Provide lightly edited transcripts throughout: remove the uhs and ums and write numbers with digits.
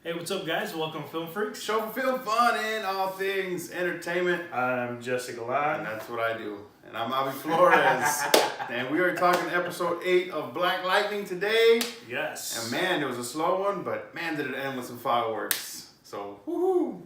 Hey, what's up, guys? Welcome to Film Freaks. Show for film fun and all things entertainment. I'm Jessica And Lyon. that's what I do. And I'm Avi Flores. And we are talking episode 8 of Black Lightning today. Yes. And man, it was a slow one, but man, did it end with some fireworks. So, woohoo!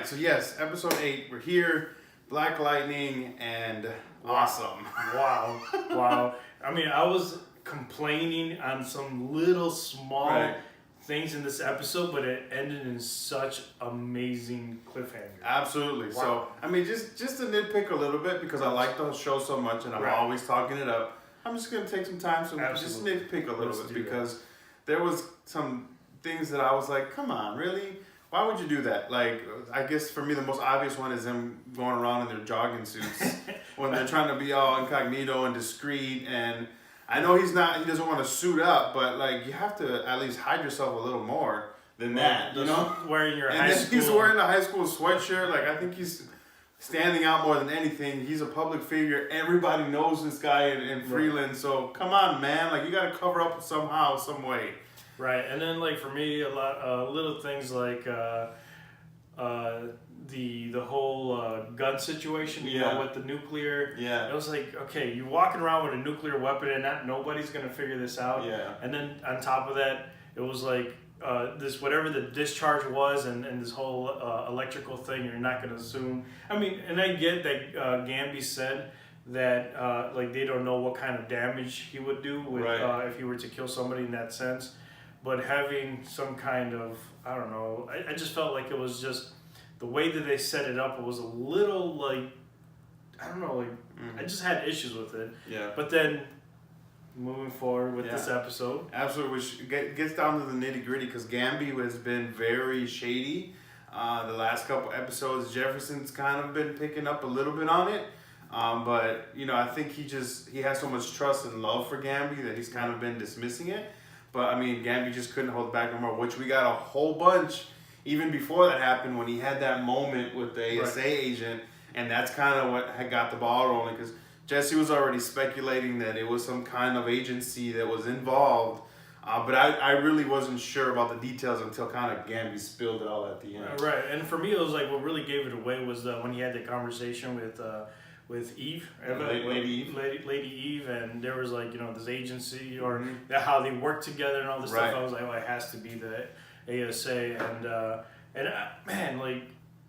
So yes, episode 8, we're here, Black Lightning, and awesome. Wow. I mean, I was complaining on some little small things in this episode, but it ended in such amazing cliffhanger. Absolutely. Wow. So, I mean, just to nitpick a little bit, because I like the show so much and I'm always talking it up, I'm just going to take some time to just nitpick a little bit, because there was some things that I was like, come on, really? Why would you do that? Like, I guess for me, the most obvious one is them going around in their jogging suits when they're trying to be all incognito and discreet. And I know he doesn't want to suit up, but like, you have to at least hide yourself a little more than that, you know? Wearing your and high then school. He's wearing a high school sweatshirt. Like, I think he's standing out more than anything. He's a public figure. Everybody knows this guy in Freeland. So come on, man. Like, you got to cover up somehow, some way. Right, and then like for me, a lot little things like the whole gun situation, you know, with the nuclear. Yeah, it was like, okay, you're walking around with a nuclear weapon, and nobody's gonna figure this out. Yeah, and then on top of that, it was like this whatever the discharge was, and this whole electrical thing. You're not gonna assume. I mean, and I get that Gamby said that like they don't know what kind of damage he would do with if he were to kill somebody in that sense. But having some kind of, I don't know, I just felt like it was just, the way that they set it up, it was a little like, I don't know, like, I just had issues with it. Yeah. But then, moving forward with this episode. Absolutely, which gets down to the nitty gritty, because Gamby has been very shady. The last couple episodes, Jefferson's kind of been picking up a little bit on it. But, you know, I think he has so much trust and love for Gamby that he's kind of been dismissing it. But, I mean, Gamby just couldn't hold back no more, which we got a whole bunch even before that happened, when he had that moment with the ASA agent, and that's kind of what had got the ball rolling, because Jesse was already speculating that it was some kind of agency that was involved, but I really wasn't sure about the details until kind of Gamby spilled it all at the end. Right, and for me, it was like what really gave it away was when he had the conversation with Eve, Lady Eve, and there was like, you know, this agency or how they work together and all this stuff. I was like, oh, it has to be the ASA, and man, like,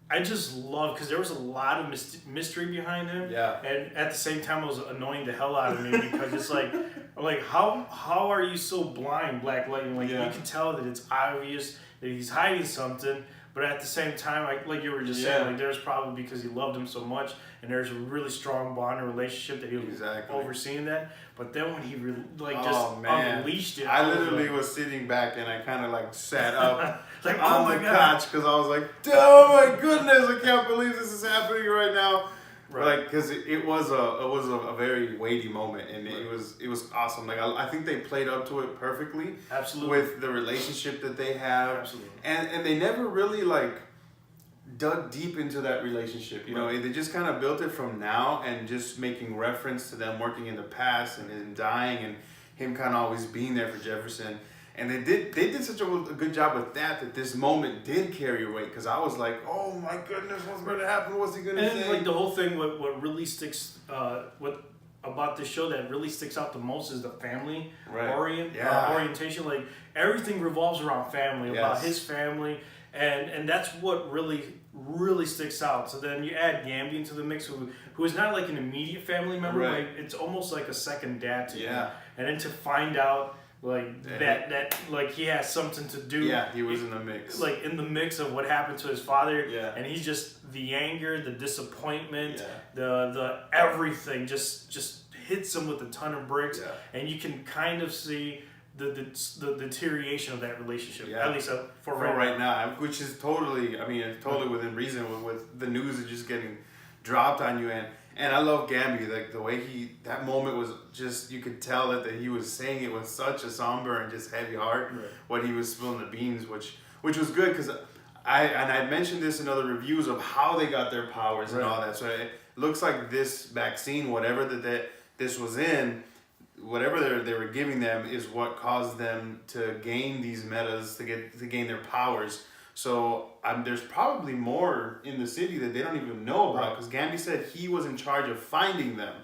I just love, because there was a lot of mystery behind him. Yeah. And at the same time, it was annoying the hell out of me, because it's like, I'm like, how are you so blind, Black Lightning? Like, you can tell that it's obvious that he's hiding something. But at the same time, like you were just saying, like, there's probably because he loved him so much, and there's a really strong bond and relationship that he was overseeing that. But then when he unleashed it, I literally was sitting back and I kind of like sat up like on the couch, because I was like, oh my goodness, I can't believe this is happening right now. Right. Like, because it was a very weighty moment, and it was awesome. Like, I think they played up to it perfectly. Absolutely. With the relationship that they have. Absolutely. And they never really like dug deep into that relationship. You know, they just kind of built it from now, and just making reference to them working in the past and him dying, and him kind of always being there for Jefferson. And they did such a good job with that this moment did carry weight, because I was like, oh my goodness, what's going to happen? What's he going to say? And like the whole thing, what really sticks, about this show that really sticks out the most is the family orientation. Like, everything revolves around family, about his family, and that's what really sticks out. So then you add Gamby into the mix, who is not like an immediate family member, like it's almost like a second dad to him. And then to find out like that like he has something to do. Yeah, he was in the mix. Like in the mix of what happened to his father. Yeah. And he's just the anger, the disappointment, the everything just hits him with a ton of bricks. Yeah. And you can kind of see the deterioration of that relationship. Yeah. At least for right now. Which is totally, I mean, it's totally within reason with the news of just getting dropped on you, And I love Gambi, like the way that moment was just, you could tell that he was saying it with such a somber and just heavy heart, when he was spilling the beans, which was good, because I mentioned this in other reviews of how they got their powers and all that. So it looks like this vaccine, whatever this was in, whatever they were giving them is what caused them to gain these metas, to gain their powers. So there's probably more in the city that they don't even know about, because Gambi said he was in charge of finding them.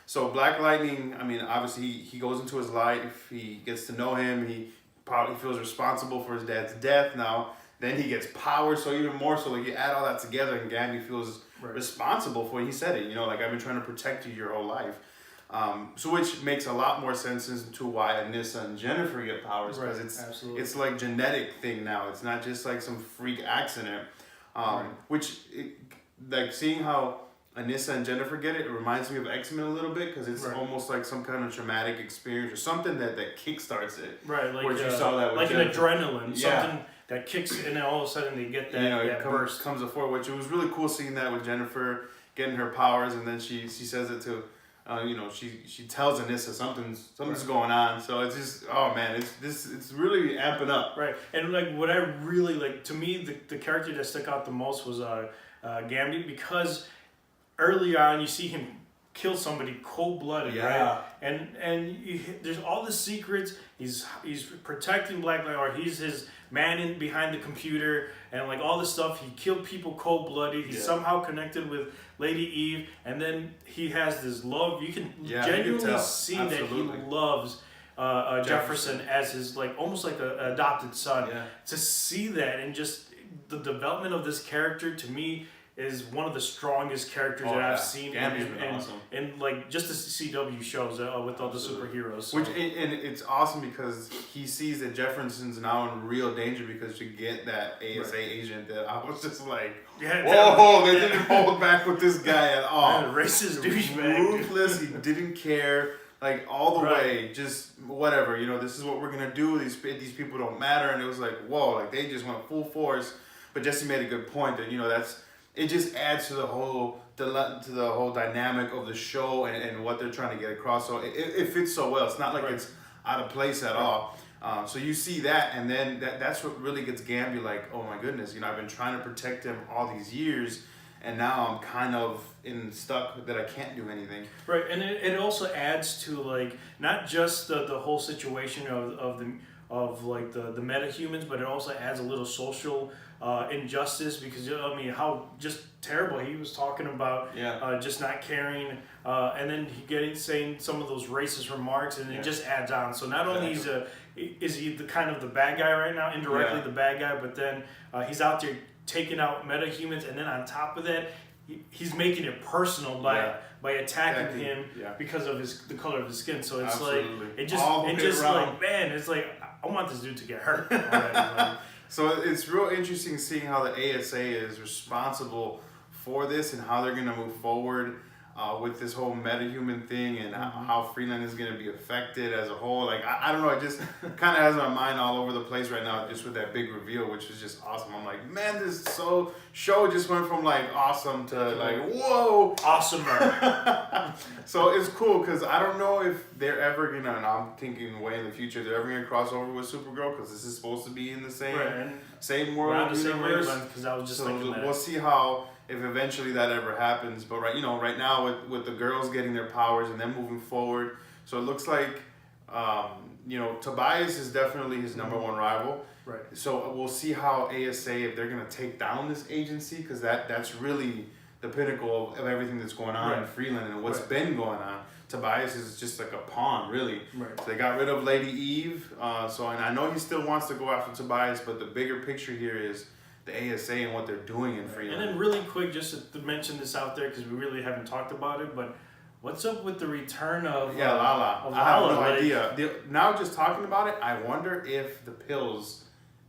So Black Lightning, I mean, obviously he goes into his life, he gets to know him, he probably feels responsible for his dad's death now. Then he gets power, so even more so, like you add all that together, and Gambi feels responsible for it. He said it, like, I've been trying to protect you your whole life. So which makes a lot more sense as to why Anissa and Jennifer get powers, because it's like genetic thing now. It's not just like some freak accident. Like seeing how Anissa and Jennifer get it reminds me of X-Men a little bit, because it's almost like some kind of traumatic experience or something that kickstarts it. Right, like you saw that with like Jennifer. an adrenaline, something that kicks, and then all of a sudden they get that, burst. Comes before, which it was really cool seeing that with Jennifer getting her powers, and then she says it to. She tells Anissa something's going on. So it's just, oh man, it's really amping up. Right, and like what I really like, to me, the character that stuck out the most was Gambi, because early on you see him kill somebody cold-blooded, right? And there's all the secrets. He's protecting Black Light, or he's his man behind the computer, and like all this stuff. He killed people cold-blooded. He's somehow connected with Lady Eve, and then he has this love. You can genuinely see that he loves Jefferson as his, like, almost like an adopted son. To see that, and just the development of this character, to me, is one of the strongest characters that I've seen in like just the CW shows with all the superheroes. So. Which and it's awesome because he sees that Jefferson's now in real danger, because you get that ASA agent that I was just like, whoa, they didn't hold back with this guy at all. Man, racist douchebag. Ruthless, he didn't care. Like all the way, just whatever, this is what we're gonna do. These people don't matter, and it was like, whoa, like they just went full force. But Jesse made a good point that it just adds to the whole dynamic of the show and what they're trying to get across. So it fits so well. It's not like it's out of place at all. So you see that, and then that's what really gets Gambi like, oh my goodness, I've been trying to protect him all these years, and now I'm kind of stuck that I can't do anything. Right, and it also adds to, like, not just the whole situation of the meta-humans, but it also adds a little social injustice, because how just terrible he was talking about, just not caring, and then saying some of those racist remarks, and it just adds on. So not only is he the kind of the bad guy right now, indirectly the bad guy, but then he's out there taking out meta-humans, and then on top of that, he's making it personal by attacking him because of the color of his skin. So it's like like, man, it's like, I want this dude to get hurt already. So it's real interesting seeing how the ASA is responsible for this and how they're going to move forward with this whole metahuman thing, and how Freeland is going to be affected as a whole. Like, I don't know, it just kind of has my mind all over the place right now, just with that big reveal, which is just awesome. I'm like, man, this show just went from like awesome to like, whoa, awesomer. So it's cool, because I don't know if they're ever going to, and I'm thinking way in the future, they're ever going to cross over with Supergirl, because this is supposed to be in the same world. The same wavelength, because I was just thinking that. We'll see if eventually that ever happens. But right now with the girls getting their powers and them moving forward, so it looks like Tobias is definitely his number one rival. Right. So we'll see how ASA, if they're gonna take down this agency, because that's really the pinnacle of everything that's going on in Freeland and what's been going on. Tobias is just like a pawn, really. Right. So they got rid of Lady Eve. And I know he still wants to go after Tobias, but the bigger picture here is the ASA and what they're doing in Freeland. And then really quick, just to mention this out there, because we really haven't talked about it, but what's up with the return of Lala? Of I have no Lala, idea. Now just talking about it, I wonder if the pills,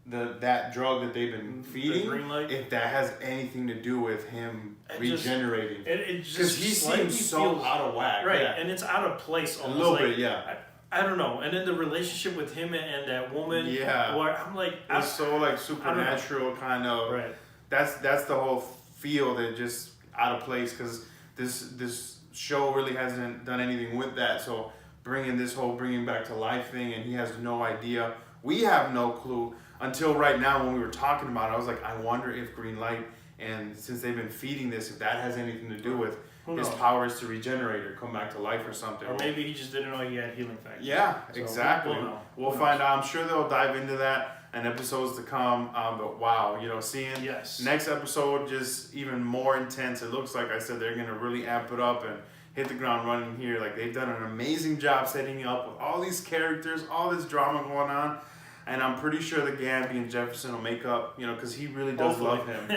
that drug that they've been feeding, if that has anything to do with him regenerating. Because he seems so out of whack. Right, and it's out of place almost. A little bit, yeah. I don't know. And then the relationship with him and that woman. Yeah. Where I'm like, it's so like supernatural kind of. Right. That's the whole feel that just out of place, because this show really hasn't done anything with that. So bringing this whole bringing back to life thing, and he has no idea. We have no clue until right now when we were talking about it. I was like, I wonder if green light, and since they've been feeding this, if that has anything to do with his powers to regenerate or come back to life or something. Or maybe he just didn't know he had healing factors. Yeah, so exactly. We'll find out. I'm sure they'll dive into that and episodes to come. But wow, you know, seeing next episode just even more intense. It looks like I said they're gonna really amp it up and hit the ground running here. Like they've done an amazing job setting you up with all these characters, all this drama going on. And I'm pretty sure that Gamby and Jefferson will make up, you know, because he really does love him.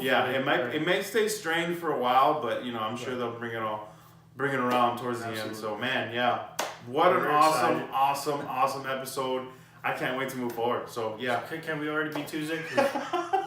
Yeah, it may stay strained for a while, but you know, I'm sure they'll bring it around towards the end. So man, yeah, what an awesome episode. I can't wait to move forward. So yeah, can we already be Tuesday?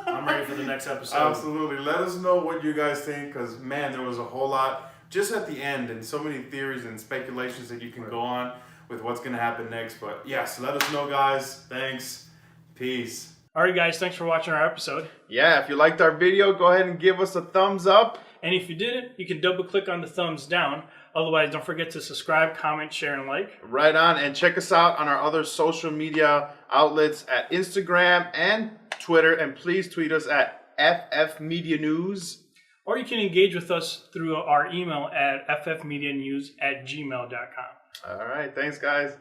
I'm ready for the next episode. Absolutely. Let us know what you guys think, because man, there was a whole lot just at the end, and so many theories and speculations that you can go on with what's going to happen next. But yes, let us know, guys. Thanks. Peace. All right, guys. Thanks for watching our episode. Yeah, if you liked our video, go ahead and give us a thumbs up. And if you didn't, you can double click on the thumbs down. Otherwise, don't forget to subscribe, comment, share, and like. Right on. And check us out on our other social media outlets at Instagram and Twitter. And please tweet us at FF Media News. Or you can engage with us through our email at ffmedianews@gmail.com. All right. Thanks, guys.